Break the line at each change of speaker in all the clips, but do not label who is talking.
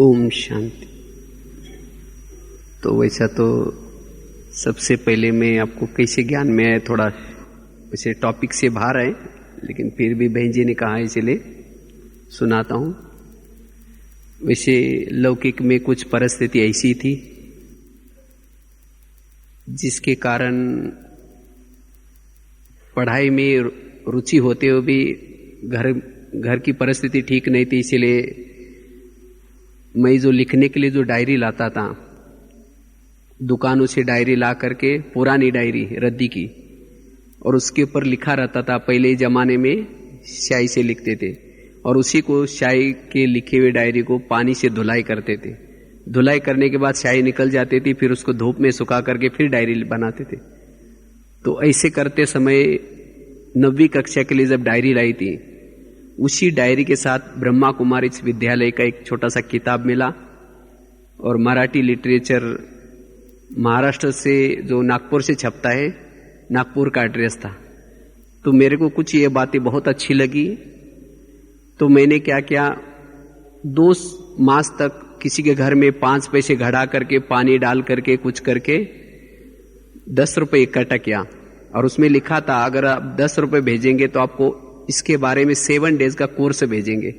ओम शांति। तो वैसा तो सबसे पहले मैं आपको कैसे ज्ञान में आया, थोड़ा वैसे टॉपिक से बाहर है, लेकिन फिर भी बहन जी ने कहा इसलिए सुनाता हूँ। वैसे लौकिक में कुछ परिस्थिति ऐसी थी जिसके कारण पढ़ाई में रुचि होते हुए भी घर की परिस्थिति ठीक नहीं थी। इसीलिए मैं जो लिखने के लिए जो डायरी लाता था, दुकानों से डायरी ला करके, पुरानी डायरी रद्दी की, और उसके ऊपर लिखा रहता था। पहले जमाने में स्याही से लिखते थे और उसी को स्याही के लिखे हुए डायरी को पानी से धुलाई करते थे। धुलाई करने के बाद स्याही निकल जाती थी, फिर उसको धूप में सुखा करके फिर डायरी बनाते थे। तो ऐसे करते समय 9वीं कक्षा के लिए जब डायरी लाई थी, उसी डायरी के साथ ब्रह्मा कुमारी विद्यालय का एक छोटा सा किताब मिला और मराठी लिटरेचर महाराष्ट्र से जो नागपुर से छपता है, नागपुर का एड्रेस था। तो मेरे को कुछ ये बातें बहुत अच्छी लगी। तो मैंने क्या किया, 2 मास तक किसी के घर में 5 पैसे घड़ा करके, पानी डाल करके, कुछ करके 10 रुपये इकट्ठा किया और उसमें लिखा था अगर आप 10 रुपये भेजेंगे तो आपको इसके बारे में 7 डेज का कोर्स भेजेंगे।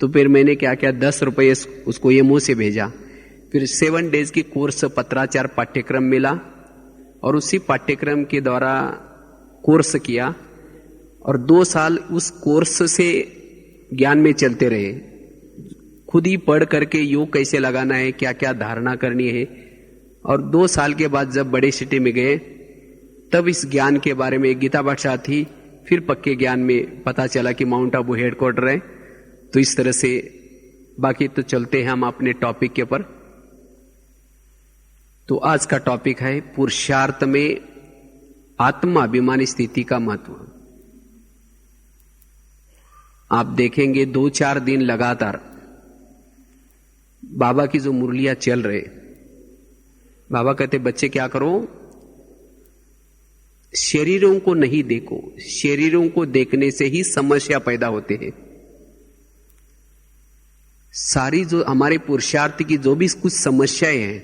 तो फिर मैंने क्या किया, 10 रुपये उसको ये मुंह से भेजा। फिर 7 डेज की कोर्स पत्राचार पाठ्यक्रम मिला और उसी पाठ्यक्रम के द्वारा कोर्स किया और 2 साल उस कोर्स से ज्ञान में चलते रहे। खुद ही पढ़ करके योग कैसे लगाना है, क्या क्या धारणा करनी है। और 2 साल के बाद जब बड़े सिटी में गए तब इस ज्ञान के बारे में गीता भाषा थी। फिर पक्के ज्ञान में पता चला कि माउंट आबू हेडक्वार्टर है। तो इस तरह से बाकी तो चलते हैं हम अपने टॉपिक के ऊपर। तो आज का टॉपिक है पुरुषार्थ में आत्माभिमानी स्थिति का महत्व। आप देखेंगे 2-4 दिन लगातार बाबा की जो मुरलियां चल रहे, बाबा कहते बच्चे क्या करो, शरीरों को नहीं देखो, शरीरों को देखने से ही समस्या पैदा होते हैं। सारी जो हमारे पुरुषार्थ की जो भी कुछ समस्याएं हैं,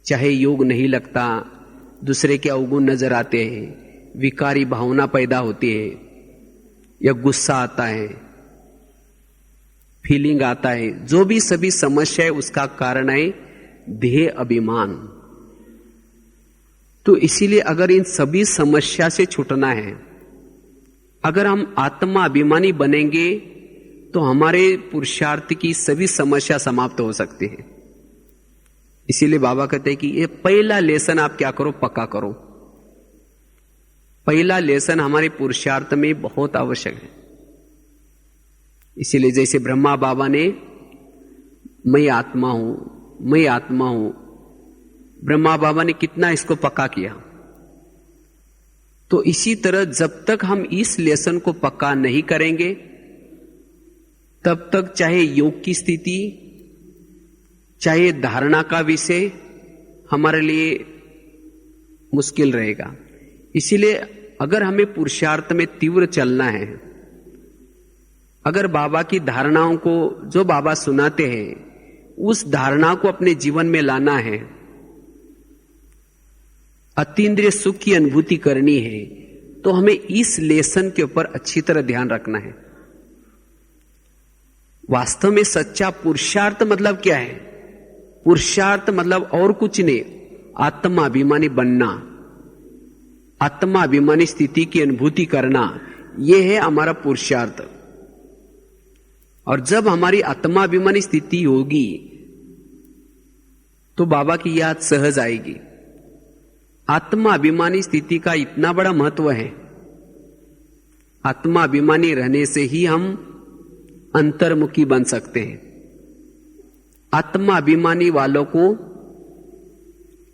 चाहे योग नहीं लगता, दूसरे के अवगुण नजर आते हैं, विकारी भावना पैदा होती है, या गुस्सा आता है, फीलिंग आता है, जो भी सभी समस्या है उसका कारण है देह अभिमान। तो इसीलिए अगर इन सभी समस्या से छूटना है, अगर हम आत्मा अभिमानी बनेंगे तो हमारे पुरुषार्थ की सभी समस्या समाप्त हो सकती है। इसीलिए बाबा कहते हैं कि ये पहला लेसन आप क्या करो, पक्का करो। पहला लेसन हमारे पुरुषार्थ में बहुत आवश्यक है। इसीलिए जैसे ब्रह्मा बाबा ने मैं आत्मा हूं, मैं आत्मा हूं, ब्रह्मा बाबा ने कितना इसको पक्का किया। तो इसी तरह जब तक हम इस लेसन को पक्का नहीं करेंगे तब तक चाहे योग की स्थिति, चाहे धारणा का विषय हमारे लिए मुश्किल रहेगा। इसीलिए अगर हमें पुरुषार्थ में तीव्र चलना है, अगर बाबा की धारणाओं को जो बाबा सुनाते हैं उस धारणा को अपने जीवन में लाना है, अतीन्द्रिय सुख की अनुभूति करनी है, तो हमें इस लेसन के ऊपर अच्छी तरह ध्यान रखना है। वास्तव में सच्चा पुरुषार्थ मतलब क्या है? पुरुषार्थ मतलब और कुछ नहीं, आत्माभिमानी बनना, आत्माभिमानी स्थिति की अनुभूति करना, यह है हमारा पुरुषार्थ। और जब हमारी आत्माभिमानी स्थिति होगी तो बाबा की याद सहज आएगी। आत्मा अभिमानी स्थिति का इतना बड़ा महत्व है। आत्मा अभिमानी रहने से ही हम अंतर्मुखी बन सकते हैं। आत्मा अभिमानी वालों को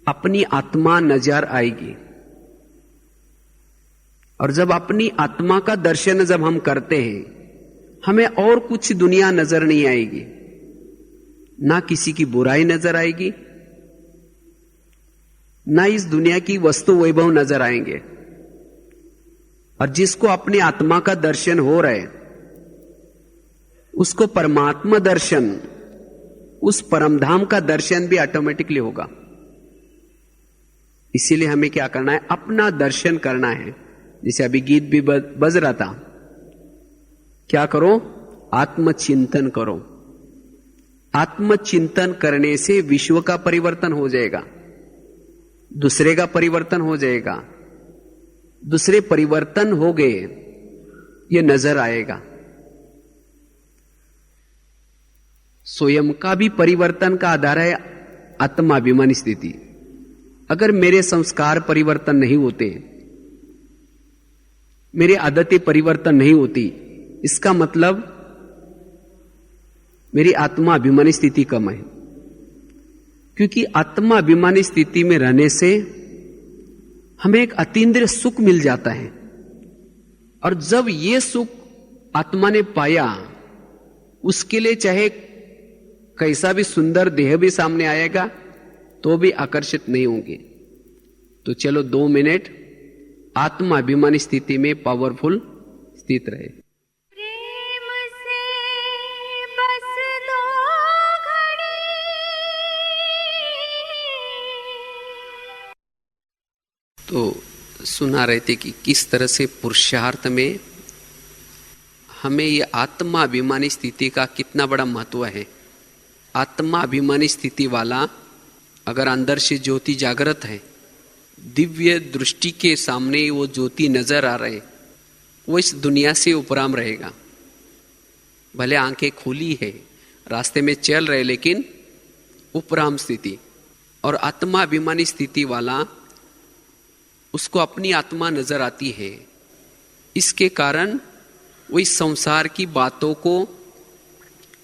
अपनी आत्मा नजर आएगी, और जब अपनी आत्मा का दर्शन जब हम करते हैं, हमें और कुछ दुनिया नजर नहीं आएगी, ना किसी की बुराई नजर आएगी, ना इस दुनिया की वस्तु वैभव नजर आएंगे। और जिसको अपनी आत्मा का दर्शन हो रहा है उसको परमात्मा दर्शन उस परमधाम का दर्शन भी ऑटोमेटिकली होगा। इसीलिए हमें क्या करना है, अपना दर्शन करना है। जैसे अभी गीत भी बज रहा था, क्या करो, आत्मचिंतन करो। आत्मचिंतन करने से विश्व का परिवर्तन हो जाएगा, दूसरे का परिवर्तन हो जाएगा। दूसरे परिवर्तन हो गए ये नजर आएगा। स्वयं का भी परिवर्तन का आधार है आत्माभिमानी स्थिति। अगर मेरे संस्कार परिवर्तन नहीं होते, मेरी आदतें परिवर्तन नहीं होती, इसका मतलब मेरी आत्माभिमानी स्थिति कम है। क्योंकि आत्माभिमानी स्थिति में रहने से हमें एक अतीन्द्रिय सुख मिल जाता है, और जब ये सुख आत्मा ने पाया, उसके लिए चाहे कैसा भी सुंदर देह भी सामने आएगा तो भी आकर्षित नहीं होंगे। तो चलो 2 मिनट आत्माभिमानी स्थिति में पावरफुल स्थित रहे।
प्रेम से बस दो घड़ी,
तो सुना रहे थे कि किस तरह से पुरुषार्थ में हमें ये आत्माभिमानी स्थिति का कितना बड़ा महत्व है। आत्माभिमानी स्थिति वाला अगर अंदर से ज्योति जागृत है, दिव्य दृष्टि के सामने वो ज्योति नजर आ रहे, वो इस दुनिया से उपराम रहेगा। भले आंखें खुली है, रास्ते में चल रहे, लेकिन उपराम स्थिति। और आत्माभिमानी स्थिति वाला, उसको अपनी आत्मा नजर आती है। इसके कारण वो इस संसार की बातों को,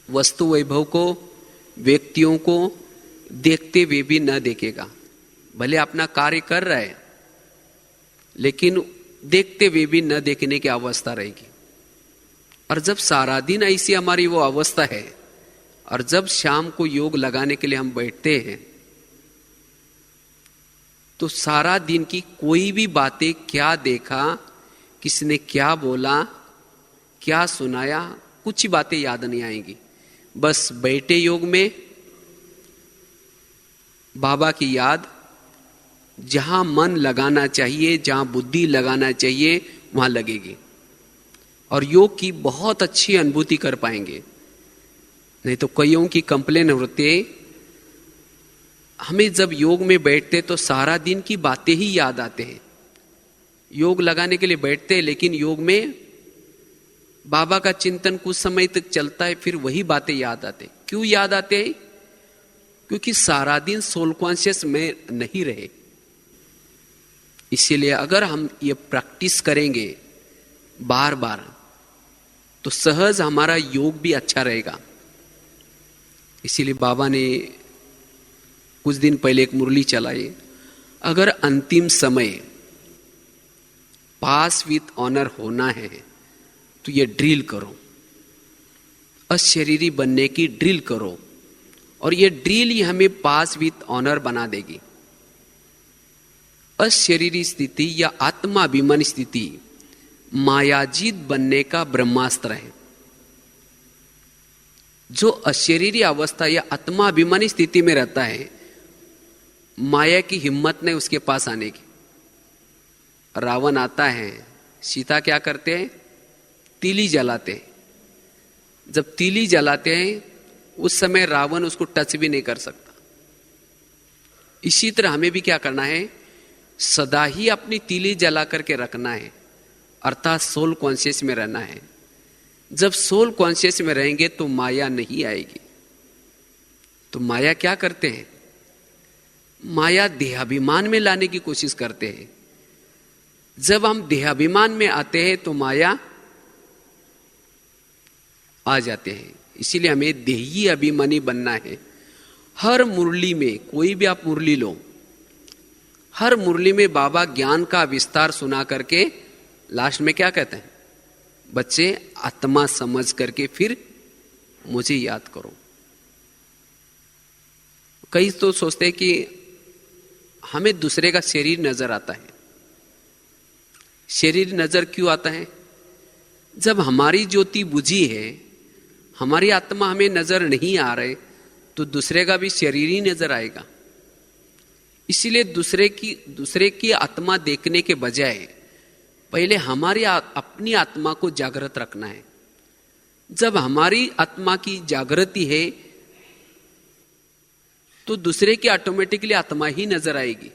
वस्तु वैभव को, व्यक्तियों को देखते हुए भी न देखेगा। भले अपना कार्य कर रहा है, लेकिन देखते हुए भी न देखने की अवस्था रहेगी। और जब सारा दिन ऐसी हमारी वो अवस्था है, और जब शाम को योग लगाने के लिए हम बैठते हैं, तो सारा दिन की कोई भी बातें, क्या देखा, किसने क्या बोला, क्या सुनाया, कुछ बातें याद नहीं आएंगी। बस बैठे योग में बाबा की याद, जहां मन लगाना चाहिए, जहां बुद्धि लगाना चाहिए, वहां लगेगी, और योग की बहुत अच्छी अनुभूति कर पाएंगे। नहीं तो कईयों की कंप्लेन होती है, हमें जब योग में बैठते तो सारा दिन की बातें ही याद आते हैं। योग लगाने के लिए बैठते हैं, लेकिन योग में बाबा का चिंतन कुछ समय तक चलता है, फिर वही बातें याद आते। क्यों याद आते हैं? क्योंकि सारा दिन सोल कॉन्शियस में नहीं रहे। इसीलिए अगर हम ये प्रैक्टिस करेंगे बार बार, तो सहज हमारा योग भी अच्छा रहेगा। इसीलिए बाबा ने कुछ दिन पहले एक मुरली चलाई, अगर अंतिम समय पास विथ ऑनर होना है तो ये ड्रिल करो, अशरीरी बनने की ड्रिल करो, और ये ड्रिल ही हमें पास विथ ऑनर बना देगी। अशरीरी स्थिति या आत्माभिमानी स्थिति मायाजीत बनने का ब्रह्मास्त्र है। जो अशरीरी अवस्था या आत्माभिमानी स्थिति में रहता है, माया की हिम्मत नहीं उसके पास आने की। रावण आता है, सीता क्या करते हैं? तीली जलाते हैं। जब तीली जलाते हैं, उस समय रावण उसको टच भी नहीं कर सकता। इसी तरह हमें भी क्या करना है? सदा ही अपनी तीली जला करके रखना है, अर्थात सोल कॉन्शियस में रहना है। जब सोल कॉन्शियस में रहेंगे तो माया नहीं आएगी। तो माया क्या करते हैं? माया देहाभिमान में लाने की कोशिश करते हैं। जब हम देहाभिमान में आते हैं तो माया आ जाते हैं। इसीलिए हमें देही अभिमानी बनना है। हर मुरली में, कोई भी आप मुरली लो, हर मुरली में बाबा ज्ञान का विस्तार सुना करके लास्ट में क्या कहते हैं? बच्चे आत्मा समझ करके फिर मुझे याद करो। कई तो सोचते हैं कि हमें दूसरे का शरीर नजर आता है। शरीर नजर क्यों आता है? जब हमारी ज्योति बुझी है, हमारी आत्मा हमें नजर नहीं आ रहे, तो दूसरे का भी शरीर ही नजर आएगा। इसीलिए दूसरे की आत्मा देखने के बजाय पहले हमारी अपनी आत्मा को जागृत रखना है। जब हमारी आत्मा की जागृति है तो दूसरे की ऑटोमेटिकली आत्मा ही नजर आएगी।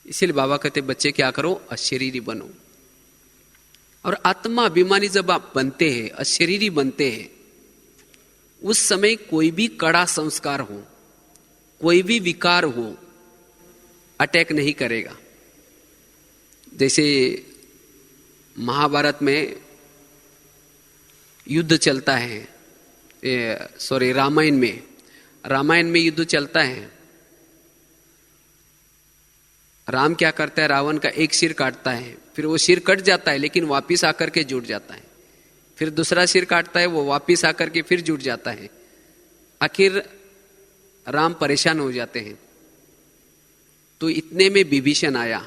इसलिए बाबा कहते बच्चे क्या करो, अशरीरी बनो। और आत्मा अभिमानी जब आप बनते हैं, अशरीरी बनते हैं, उस समय कोई भी कड़ा संस्कार हो, कोई भी विकार हो, अटैक नहीं करेगा। जैसे महाभारत में युद्ध चलता है, रामायण में युद्ध चलता है। राम क्या करता है, रावण का एक सिर काटता है, फिर वो सिर कट जाता है लेकिन वापिस आकर के जुड़ जाता है। फिर दूसरा सिर काटता है, वो वापिस आकर के फिर जुड़ जाता है। आखिर राम परेशान हो जाते हैं। तो इतने में विभीषण आया।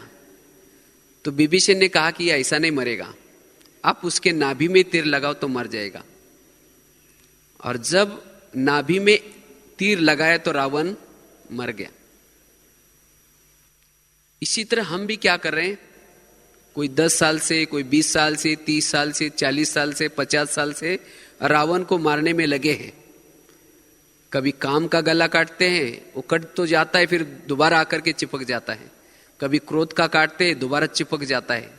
तो विभीषण ने कहा कि ऐसा नहीं मरेगा, आप उसके नाभि में तीर लगाओ तो मर जाएगा। और जब नाभि में तीर लगाया तो रावण मर गया। इसी तरह हम भी क्या कर रहे हैं, कोई 10 साल से, कोई 20 साल से, 30 साल से, 40 साल से, 50 साल से रावण को मारने में लगे हैं। कभी काम का गला काटते हैं, वो कट तो जाता है, फिर दोबारा आकर के चिपक जाता है। कभी क्रोध का काटते हैं, दोबारा चिपक जाता है।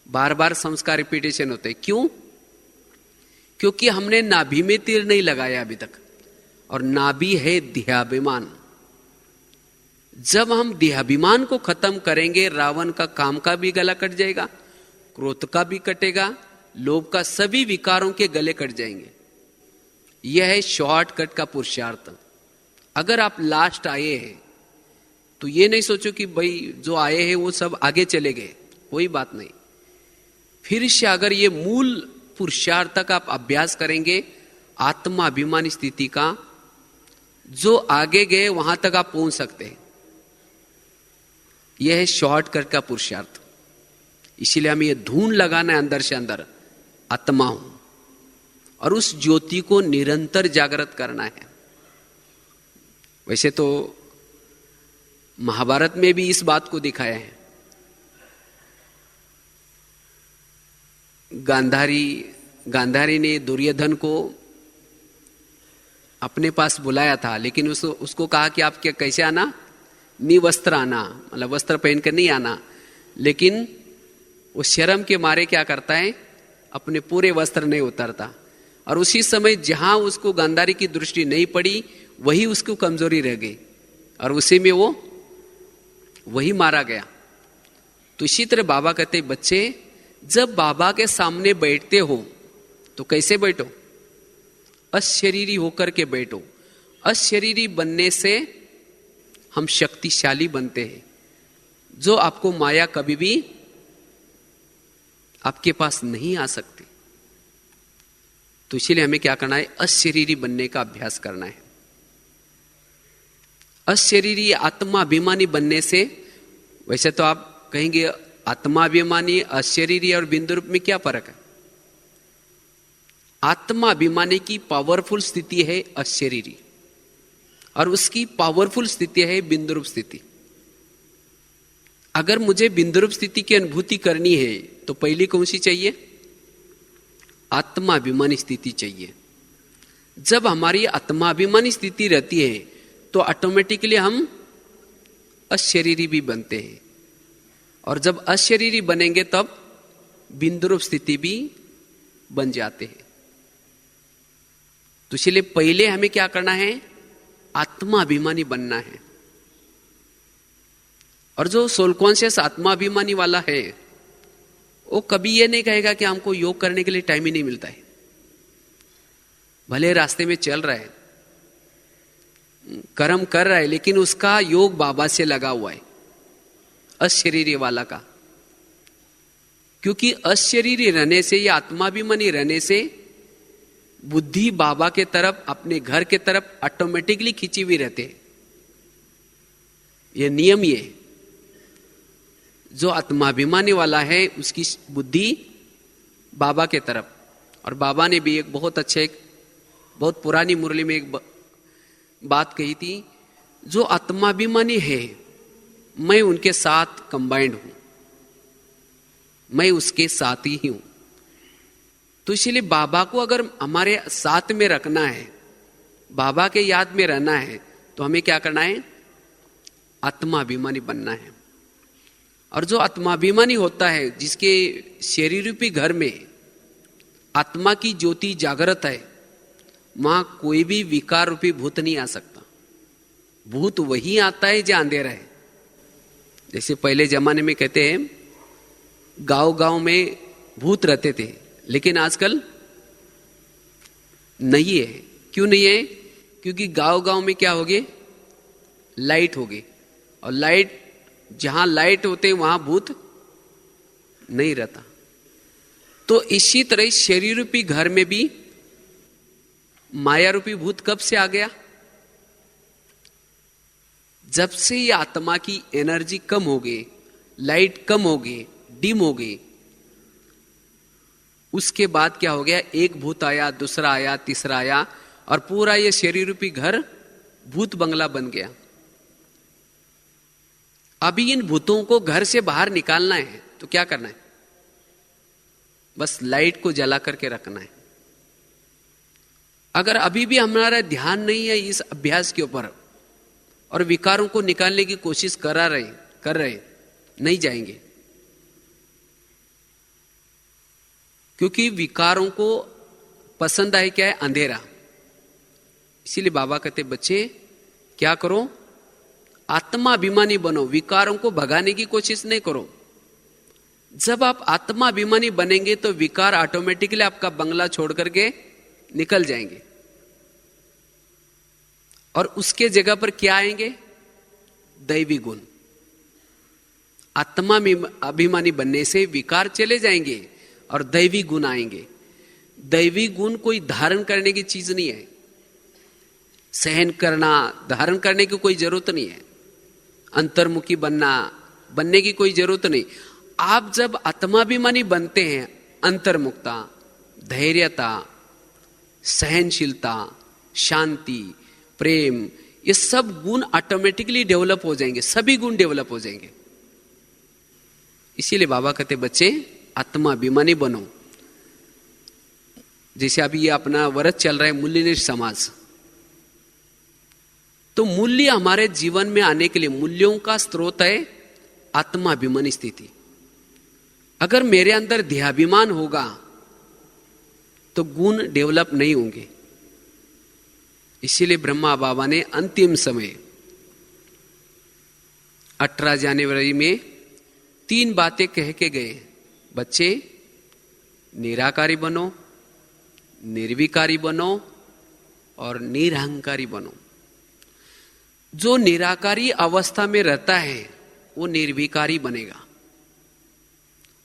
बार बार संस्कार रिपीटेशन होते हैं। क्यों? क्योंकि हमने नाभि में तीर नहीं लगाया अभी तक। और नाभि है देहाभिमान। जब हम देहाभिमान को खत्म करेंगे, रावण का काम का भी गला कट जाएगा, क्रोध का भी कटेगा, लोभ का, सभी विकारों के गले कट जाएंगे। यह है शॉर्टकट का पुरुषार्थ। अगर आप लास्ट आए हैं तो ये नहीं सोचो कि भाई जो आए हैं वो सब आगे चले गए, कोई बात नहीं। फिर से अगर ये मूल पुरुषार्थ का आप अभ्यास करेंगे, आत्माभिमानी स्थिति का, जो आगे गए वहां तक आप पहुंच सकते हैं। यह है शॉर्टकट का पुरुषार्थ। इसीलिए हमें यह धून लगाना है अंदर से अंदर, आत्मा हूं, और उस ज्योति को निरंतर जागृत करना है। वैसे तो महाभारत में भी इस बात को दिखाया है। गांधारी ने दुर्योधन को अपने पास बुलाया था, लेकिन उसको कहा कि आप क्या कैसे आना, निवस्त्र आना, मतलब वस्त्र पहनकर नहीं आना। लेकिन वो शर्म के मारे क्या करता है, अपने पूरे वस्त्र नहीं उतारता। और उसी समय जहां उसको गांधारी की दृष्टि नहीं पड़ी, वही उसको कमजोरी रह गई, और उसी में वो वही मारा गया। तो इसी तरह बाबा कहते बच्चे, जब बाबा के सामने बैठते हो तो कैसे बैठो, अशरीरी होकर के बैठो। अशरीरी बनने से हम शक्तिशाली बनते हैं, जो आपको माया कभी भी आपके पास नहीं आ सकती। तो इसीलिए हमें क्या करना है, अशरीरी बनने का अभ्यास करना है। अशरीरी आत्माभिमानी बनने से, वैसे तो आप कहेंगे आत्माभिमानी, अशरीरी और बिंदु रूप में क्या फर्क है? आत्माभिमानी की पावरफुल स्थिति है अशरीरी, और उसकी पावरफुल स्थिति है बिंदु रूप स्थिति। अगर मुझे बिंदु रूप स्थिति की अनुभूति करनी है तो पहली कौन सी चाहिए? आत्माभिमानी स्थिति चाहिए। जब हमारी आत्माभिमानी स्थिति रहती है तो ऑटोमेटिकली हम अशरीरी भी बनते हैं, और जब अशरीरी बनेंगे तब बिंदु रूप स्थिति भी बन जाते हैं। तो इसलिए पहले हमें क्या करना है, आत्माभिमानी बनना है। और जो सोल कॉन्शियस आत्माभिमानी वाला है, वो कभी ये नहीं कहेगा कि हमको योग करने के लिए टाइम ही नहीं मिलता है। भले रास्ते में चल रहा है, कर्म कर रहा है, लेकिन उसका योग बाबा से लगा हुआ है, अशरीरी वाला का। क्योंकि अशरीरी रहने से या आत्माभिमानी रहने से बुद्धि बाबा के तरफ, अपने घर के तरफ ऑटोमेटिकली खींची हुई रहते हैं। यह नियम ये, जो आत्माभिमानी वाला है उसकी बुद्धि बाबा के तरफ। और बाबा ने भी एक बहुत अच्छे बहुत पुरानी मुरली में एक बात कही थी, जो आत्माभिमानी है मैं उनके साथ कंबाइंड हूं, मैं उसके साथ ही हूं। तो इसलिए बाबा को अगर हमारे साथ में रखना है, बाबा के याद में रहना है, तो हमें क्या करना है? आत्माभिमानी बनना है। और जो आत्माभिमानी होता है, जिसके शरीर रूपी घर में आत्मा की ज्योति जागृत है, वहां कोई भी विकार रूपी भूत नहीं आ सकता। भूत वही आता है जो अंधेरा है। जैसे पहले जमाने में कहते हैं गांव गांव में भूत रहते थे, लेकिन आजकल नहीं है। क्यों नहीं है? क्योंकि गांव गांव में क्या हो गए? लाइट हो गई, और लाइट, जहां लाइट होते वहां भूत नहीं रहता। तो इसी तरह शरीर रूपी घर में भी माया रूपी भूत कब से आ गया? जब से ये आत्मा की एनर्जी कम हो गई, लाइट कम हो गई, डिम हो गई, उसके बाद क्या हो गया? एक भूत आया, दूसरा आया, तीसरा आया, और पूरा ये शरीर रूपी घर भूत बंगला बन गया। अभी इन भूतों को घर से बाहर निकालना है, तो क्या करना है? बस लाइट को जला करके रखना है। अगर अभी भी हमारा ध्यान नहीं है इस अभ्यास के ऊपर, और विकारों को निकालने की कोशिश कर रहे, नहीं जाएंगे। क्योंकि विकारों को पसंद है क्या है? अंधेरा। इसीलिए बाबा कहते बच्चे क्या करो? आत्माभिमानी बनो, विकारों को भगाने की कोशिश नहीं करो। जब आप आत्माभिमानी बनेंगे तो विकार ऑटोमेटिकली आपका बंगला छोड़ करके निकल जाएंगे, और उसके जगह पर क्या आएंगे? दैवी गुण। आत्मा अभिमानी बनने से विकार चले जाएंगे और दैवी गुण आएंगे। दैवी गुण कोई धारण करने की चीज नहीं है, सहन करना, धारण करने की कोई जरूरत नहीं है, अंतर्मुखी बनने की कोई जरूरत नहीं। आप जब आत्माभिमानी बनते हैं, अंतर्मुखता, धैर्यता, सहनशीलता, शांति, प्रेम, ये सब गुण ऑटोमेटिकली डेवलप हो जाएंगे, सभी गुण डेवलप हो जाएंगे। इसीलिए बाबा कहते बच्चे आत्माभिमानी बनो। जैसे अभी ये अपना व्रत चल रहा है मूल्यनिष्ठ समाज, तो मूल्य हमारे जीवन में आने के लिए मूल्यों का स्रोत है आत्माभिमानी स्थिति। अगर मेरे अंदर देहाभिमान होगा तो गुण डेवलप नहीं होंगे। इसीलिए ब्रह्मा बाबा ने अंतिम समय 18 जनवरी में 3 बातें कह के गए, बच्चे निराकारी बनो, निर्विकारी बनो और निरहंकारी बनो। जो निराकारी अवस्था में रहता है वो निर्विकारी बनेगा,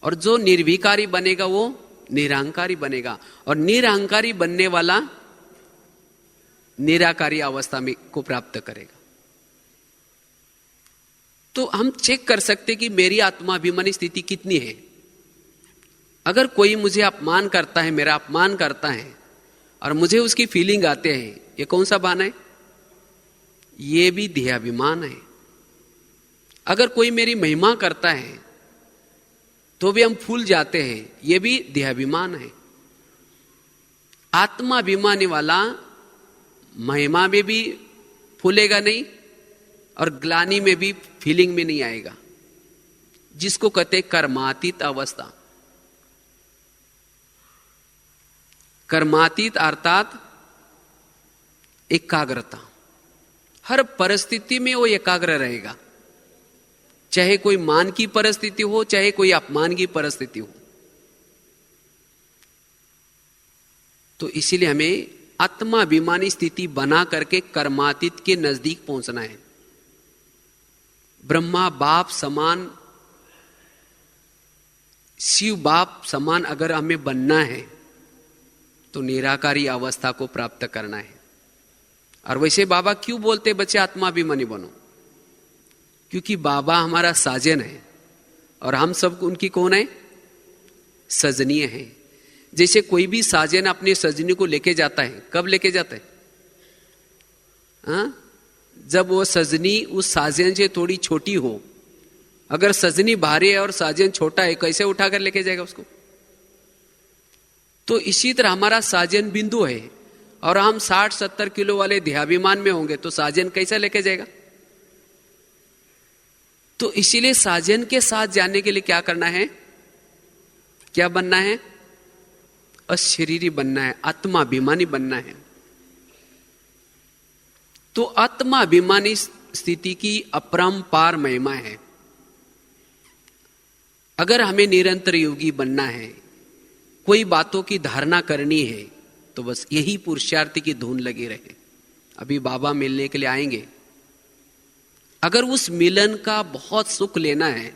और जो निर्विकारी बनेगा वो निरहंकारी बनेगा, और निरहंकारी बनने वाला निराकारी अवस्था में को प्राप्त करेगा। तो हम चेक कर सकते कि मेरी आत्माभिमानी स्थिति कितनी है। अगर कोई मुझे अपमान करता है, मेरा अपमान करता है, और मुझे उसकी फीलिंग आते हैं, ये कौन सा बहाना है? ये भी देहाभिमान है। अगर कोई मेरी महिमा करता है तो भी हम फूल जाते हैं, ये भी देहाभिमान है। आत्माभिमानी वाला महिमा में भी फूलेगा नहीं, और ग्लानि में भी फीलिंग में नहीं आएगा, जिसको कहते कर्मातीत अवस्था। कर्मातीत अर्थात एकाग्रता। हर परिस्थिति में वो एकाग्र रहेगा, चाहे कोई मान की परिस्थिति हो, चाहे कोई अपमान की परिस्थिति हो। तो इसीलिए हमें आत्माभिमानी स्थिति बना करके कर्मातीत के नजदीक पहुंचना है। ब्रह्मा बाप समान, शिव बाप समान अगर हमें बनना है तो निराकारी अवस्था को प्राप्त करना है। और वैसे बाबा क्यों बोलते बच्चे आत्माभिमानी बनो? क्योंकि बाबा हमारा साजन है और हम सब उनकी कौन है? सजनीय है। जैसे कोई भी साजन अपने सजनी को लेके जाता है, कब लेके जाता है? हाँ, जब वो सजनी उस साजन से थोड़ी छोटी हो। अगर सजनी भारी है और साजन छोटा है, कैसे उठाकर लेके जाएगा उसको? तो इसी तरह हमारा साजन बिंदु है और हम 60-70 किलो वाले देहाभिमान में होंगे तो साजन कैसे लेके जाएगा? तो इसीलिए साजन के साथ जाने के लिए क्या करना है? क्या बनना है? अशरीरी बनना है, आत्माभिमानी बनना है। तो आत्माभिमानी स्थिति की अपरंपार महिमा है। अगर हमें निरंतर योगी बनना है, कोई बातों की धारणा करनी है, तो बस यही पुरुषार्थ की धुन लगी रहे। अभी बाबा मिलने के लिए आएंगे, अगर उस मिलन का बहुत सुख लेना है,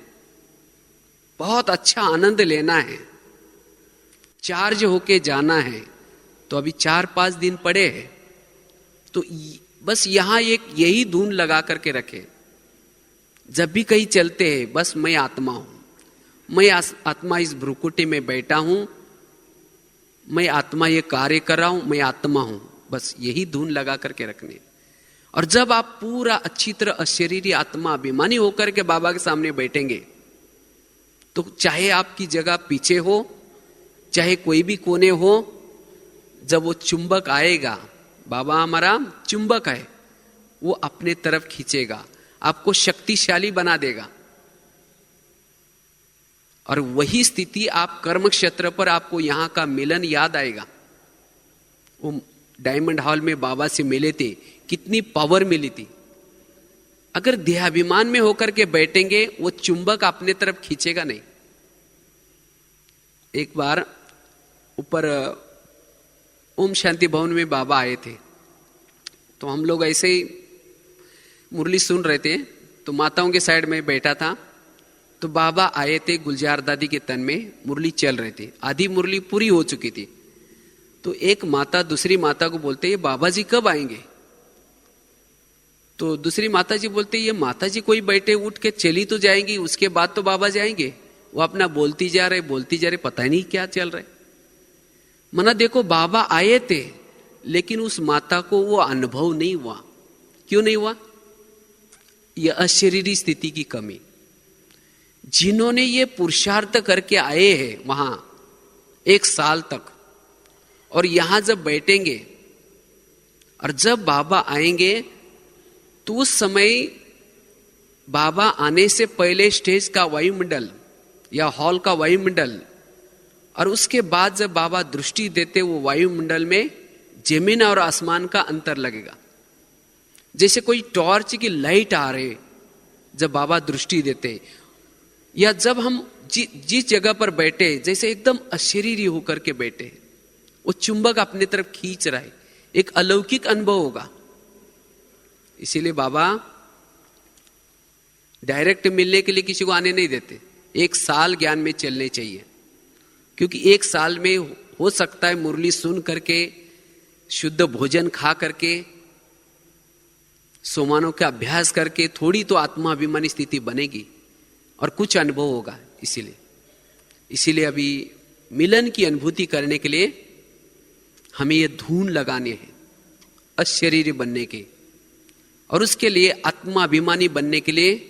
बहुत अच्छा आनंद लेना है, चार्ज होके जाना है, तो अभी 4-5 दिन पड़े हैं, तो बस यहां एक यही धुन लगा करके रखे। जब भी कहीं चलते हैं, बस मैं आत्मा हूं, मैं आत्मा इस भ्रुकुटी में बैठा हूं, मैं आत्मा ये कार्य कर रहा हूं, मैं आत्मा हूं, बस यही धुन लगा करके रखने। और जब आप पूरा अच्छी तरह अशरीरी आत्मा अभिमानी होकर के बाबा के सामने बैठेंगे, तो चाहे आपकी जगह पीछे हो, चाहे कोई भी कोने हो, जब वो चुंबक आएगा, बाबा हमारा चुंबक है, वो अपने तरफ खींचेगा, आपको शक्तिशाली बना देगा। और वही स्थिति आप कर्म क्षेत्र पर, आपको यहां का मिलन याद आएगा। वो डायमंड हॉल में बाबा से मिले थे, कितनी पावर मिली थी। अगर देहाभिमान में होकर के बैठेंगे, वो चुंबक अपने तरफ खींचेगा नहीं। एक बार ऊपर ओम शांति भवन में बाबा आए थे, तो हम लोग ऐसे ही मुरली सुन रहे थे, तो माताओं के साइड में बैठा था, तो बाबा आए थे, गुलजार दादी के तन में मुरली चल रही थी, आधी मुरली पूरी हो चुकी थी। तो एक माता दूसरी माता को बोलते, ये बाबा जी कब आएंगे? तो दूसरी माता जी बोलते, ये माता जी कोई बैठे उठ के चली तो जाएंगी, उसके बाद तो बाबा जाएंगे। वो अपना बोलती जा रहे, पता ही नहीं क्या चल रहा है। मना देखो, बाबा आए थे, लेकिन उस माता को वो अनुभव नहीं हुआ। क्यों नहीं हुआ? यह अशरीरी स्थिति की कमी। जिन्होंने ये पुरुषार्थ करके आए हैं वहां 1 साल तक, और यहां जब बैठेंगे और जब बाबा आएंगे, तो उस समय बाबा आने से पहले स्टेज का वायुमंडल या हॉल का वायुमंडल, और उसके बाद जब बाबा दृष्टि देते, वो वायुमंडल में जमीन और आसमान का अंतर लगेगा। जैसे कोई टॉर्च की लाइट आ रहे जब बाबा दृष्टि देते, या जब हम जिस जगह पर बैठे, जैसे एकदम अशरीरी होकर के बैठे, वो चुंबक अपने तरफ खींच रहा है, एक अलौकिक अनुभव होगा। इसीलिए बाबा डायरेक्ट मिलने के लिए किसी को आने नहीं देते। 1 साल ज्ञान में चलने चाहिए, क्योंकि 1 साल में हो सकता है मुरली सुन करके, शुद्ध भोजन खा करके, सोमानों का अभ्यास करके थोड़ी तो आत्माभिमानी स्थिति बनेगी और कुछ अनुभव होगा। इसीलिए अभी मिलन की अनुभूति करने के लिए हमें ये धून लगाने हैं अशरीरी बनने के, और उसके लिए आत्माभिमानी बनने के लिए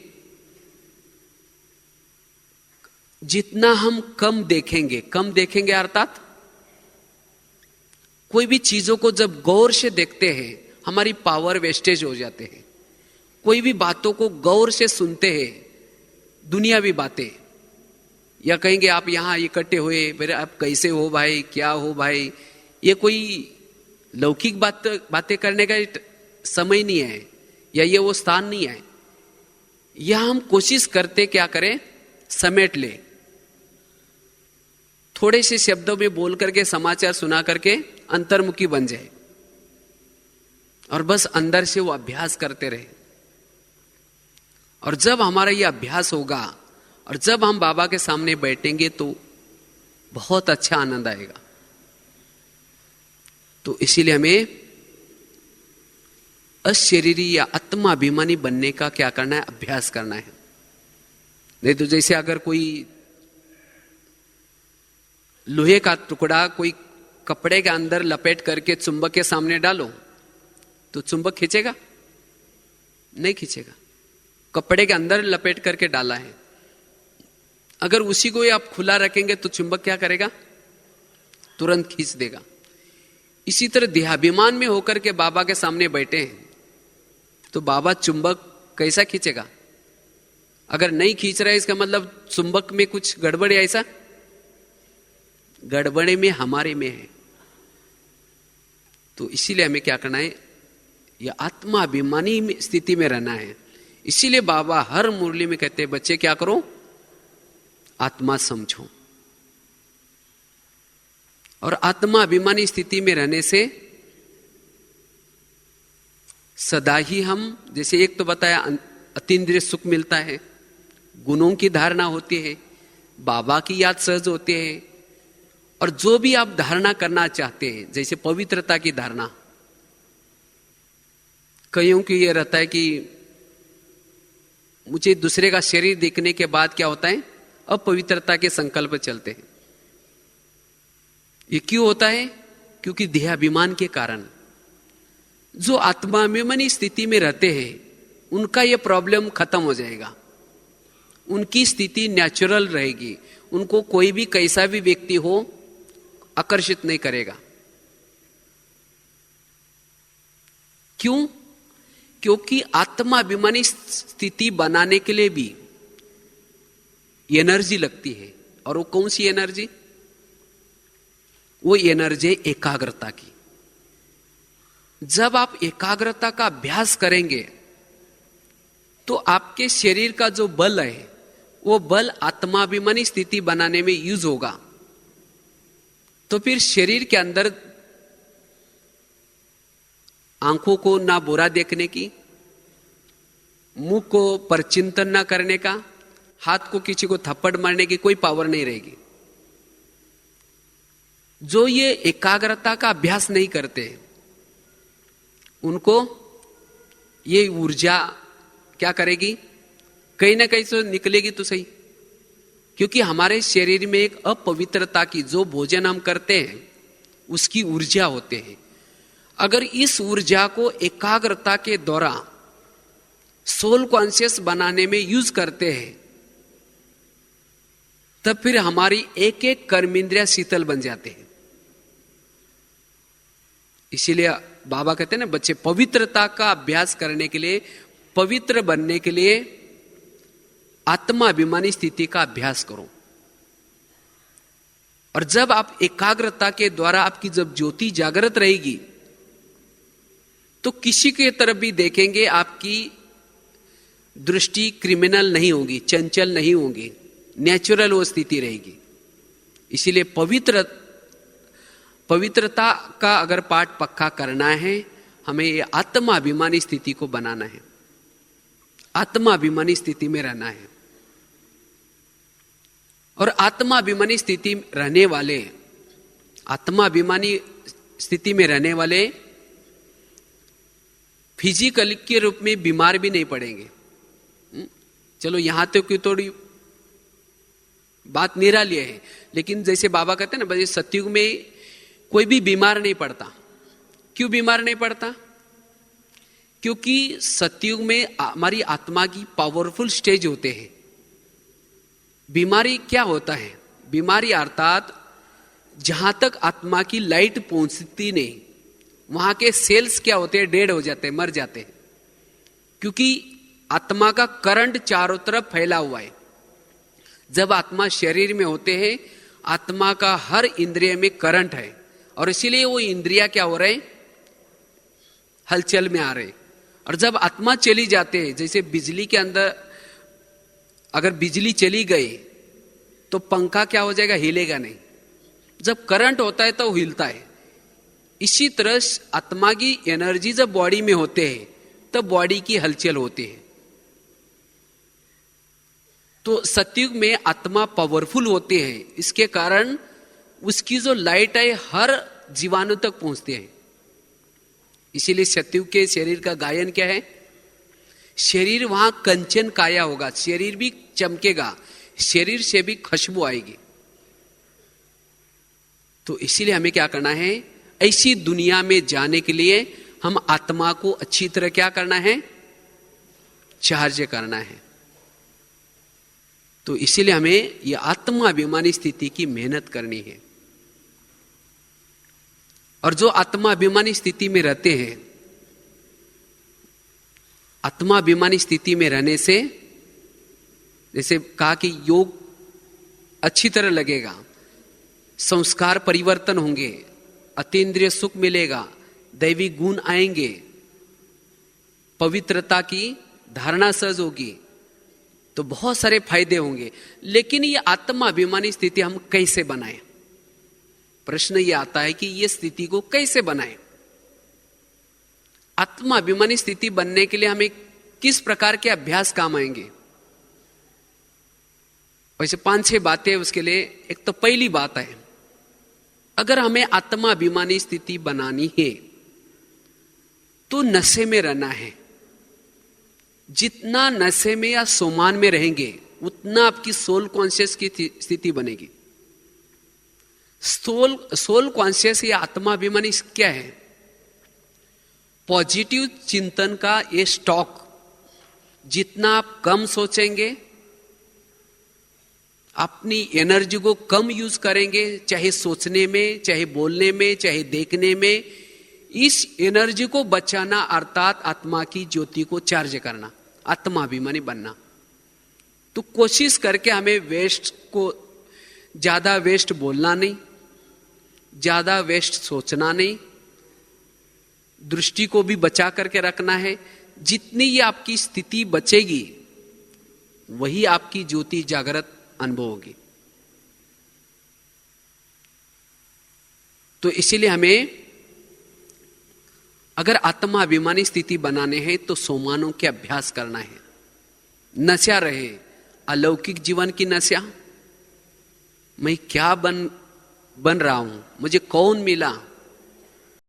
जितना हम कम देखेंगे अर्थात कोई भी चीजों को जब गौर से देखते हैं, हमारी पावर वेस्टेज हो जाते हैं। कोई भी बातों को गौर से सुनते हैं, दुनियावी बातें, या कहेंगे आप यहां इकट्ठे हुए, मेरे आप कैसे हो भाई, क्या हो भाई, ये कोई लौकिक बातें करने का समय नहीं है, या ये वो स्थान नहीं है। यह हम कोशिश करते क्या करें, समेट ले, थोड़े से शब्दों में बोल करके, समाचार सुना करके अंतर्मुखी बन जाए, और बस अंदर से वो अभ्यास करते रहे। और जब हमारा ये अभ्यास होगा और जब हम बाबा के सामने बैठेंगे, तो बहुत अच्छा आनंद आएगा। तो इसीलिए हमें अशरीरी या आत्माभिमानी बनने का क्या करना है, अभ्यास करना है। नहीं तो जैसे अगर कोई लोहे का टुकड़ा कोई कपड़े के अंदर लपेट करके चुंबक के सामने डालो तो चुंबक खींचेगा? नहीं खींचेगा। कपड़े के अंदर लपेट करके डाला है, अगर उसी को आप खुला रखेंगे तो चुंबक क्या करेगा? तुरंत खींच देगा। इसी तरह देहाभिमान में होकर के बाबा के सामने बैठे हैं तो बाबा चुंबक कैसा खींचेगा? अगर नहीं खींच रहा है इसका मतलब चुंबक में कुछ गड़बड़ है। ऐसा गड़बड़े में हमारे में है। तो इसीलिए हमें क्या करना है? यह आत्माभिमानी स्थिति में रहना है। इसीलिए बाबा हर मुरली में कहते हैं बच्चे क्या करो? आत्मा समझो। और आत्माभिमानी स्थिति में रहने से सदा ही हम, जैसे एक तो बताया अतीन्द्रिय सुख मिलता है, गुणों की धारणा होती है, बाबा की याद सहज होती है, और जो भी आप धारणा करना चाहते हैं, जैसे पवित्रता की धारणा, कईयों की ये रहता है कि मुझे दूसरे का शरीर देखने के बाद क्या होता है? अपवित्रता के संकल्प चलते हैं। ये क्यों होता है? क्योंकि देहाभिमान के कारण। जो आत्माभिमानी स्थिति में रहते हैं उनका ये प्रॉब्लम खत्म हो जाएगा, उनकी स्थिति नेचुरल रहेगी, उनको कोई भी कैसा भी व्यक्ति हो आकर्षित नहीं करेगा। क्यों? क्योंकि आत्माभिमानी स्थिति बनाने के लिए भी एनर्जी लगती है। और वो कौन सी एनर्जी? वो एनर्जी एकाग्रता की। जब आप एकाग्रता का अभ्यास करेंगे तो आपके शरीर का जो बल है वो बल आत्माभिमानी स्थिति बनाने में यूज होगा। तो फिर शरीर के अंदर आंखों को ना बुरा देखने की, मुंह को परचिंतन ना करने का, हाथ को किसी को थप्पड़ मारने की कोई पावर नहीं रहेगी। जो ये एकाग्रता का अभ्यास नहीं करते उनको ये ऊर्जा क्या करेगी? कहीं ना कहीं से निकलेगी तो सही। क्योंकि हमारे शरीर में एक अपवित्रता की, जो भोजन हम करते हैं उसकी ऊर्जा होते हैं। अगर इस ऊर्जा को एकाग्रता के द्वारा सोल कॉन्शियस बनाने में यूज करते हैं तब फिर हमारी एक एक कर्मेंद्रिया शीतल बन जाते हैं। इसीलिए बाबा कहते हैं ना बच्चे, पवित्रता का अभ्यास करने के लिए, पवित्र बनने के लिए आत्माभिमानी स्थिति का अभ्यास करो। और जब आप एकाग्रता के द्वारा आपकी जब ज्योति जागृत रहेगी तो किसी के तरफ भी देखेंगे आपकी दृष्टि क्रिमिनल नहीं होगी, चंचल नहीं होगी, नेचुरल वो स्थिति रहेगी। इसीलिए पवित्रता का अगर पाठ पक्का करना है, हमें ये आत्माभिमानी स्थिति को बनाना है, आत्माभिमानी स्थिति में रहना है। और आत्माभिमानी स्थिति रहने वाले, आत्माभिमानी स्थिति में रहने वाले फिजिकल के रूप में बीमार भी नहीं पड़ेंगे। चलो यहां तक की थोड़ी बात निराली है, लेकिन जैसे बाबा कहते हैं ना, भाई सतयुग में कोई भी बीमार नहीं पड़ता। क्यों बीमार नहीं पड़ता? क्योंकि सतयुग में हमारी आत्मा की पावरफुल स्टेज होते हैं। बीमारी क्या होता है? बीमारी अर्थात जहां तक आत्मा की लाइट पहुंचती नहीं वहां के सेल्स क्या होते हैं? डेड हो जाते हैं, मर जाते हैं। क्योंकि आत्मा का करंट चारों तरफ फैला हुआ है। जब आत्मा शरीर में होते हैं, आत्मा का हर इंद्रिय में करंट है और इसीलिए वो इंद्रिया क्या हो रहे हैं? हलचल में आ रहे। और जब आत्मा चली जाते हैं, जैसे बिजली के अंदर अगर बिजली चली गई तो पंखा क्या हो जाएगा? हिलेगा नहीं। जब करंट होता है तो वो हिलता है। इसी तरह आत्मा की एनर्जी जब बॉडी में होते हैं तब बॉडी की हलचल होती है। तो सतयुग में आत्मा पावरफुल होती है, इसके कारण उसकी जो लाइट है हर जीवाणु तक पहुंचते हैं। इसीलिए सतयुग के शरीर का गायन क्या है? शरीर वहां कंचन काया होगा, शरीर भी चमकेगा, शरीर से भी खुशबू आएगी। तो इसीलिए हमें क्या करना है, ऐसी दुनिया में जाने के लिए हम आत्मा को अच्छी तरह क्या करना है, चार्ज करना है। तो इसीलिए हमें यह आत्माभिमानी स्थिति की मेहनत करनी है। और जो आत्माभिमानी स्थिति में रहते हैं, आत्माभिमानी स्थिति में रहने से, जैसे कहा कि योग अच्छी तरह लगेगा, संस्कार परिवर्तन होंगे, अतीन्द्रिय सुख मिलेगा, दैवी गुण आएंगे, पवित्रता की धारणा सहज होगी, तो बहुत सारे फायदे होंगे। लेकिन ये आत्माभिमानी स्थिति हम कैसे बनाएं? प्रश्न ये आता है कि ये स्थिति को कैसे बनाएं? आत्माभिमानी स्थिति बनने के लिए हमें किस प्रकार के अभ्यास काम आएंगे? वैसे 5-6 बातें उसके लिए। एक तो पहली बात है, अगर हमें आत्माभिमानी स्थिति बनानी है तो नशे में रहना है। जितना नशे में या सोमान में रहेंगे उतना आपकी सोल कॉन्शियस की स्थिति बनेगी। सोल कॉन्शियस या आत्माभिमानी क्या है? पॉजिटिव चिंतन का ये स्टॉक। जितना आप कम सोचेंगे, अपनी एनर्जी को कम यूज करेंगे, चाहे सोचने में, चाहे बोलने में, चाहे देखने में, इस एनर्जी को बचाना अर्थात आत्मा की ज्योति को चार्ज करना, आत्माभिमानी बनना। तो कोशिश करके हमें वेस्ट को, ज्यादा वेस्ट बोलना नहीं, ज्यादा वेस्ट सोचना नहीं, दृष्टि को भी बचा करके रखना है। जितनी ये आपकी स्थिति बचेगी वही आपकी ज्योति जागृत अनुभव होगी। तो इसीलिए हमें अगर आत्माभिमानी स्थिति बनाने हैं तो सोमानों के अभ्यास करना है। नशा रहे, अलौकिक जीवन की नशा, मैं क्या बन रहा हूं, मुझे कौन मिला,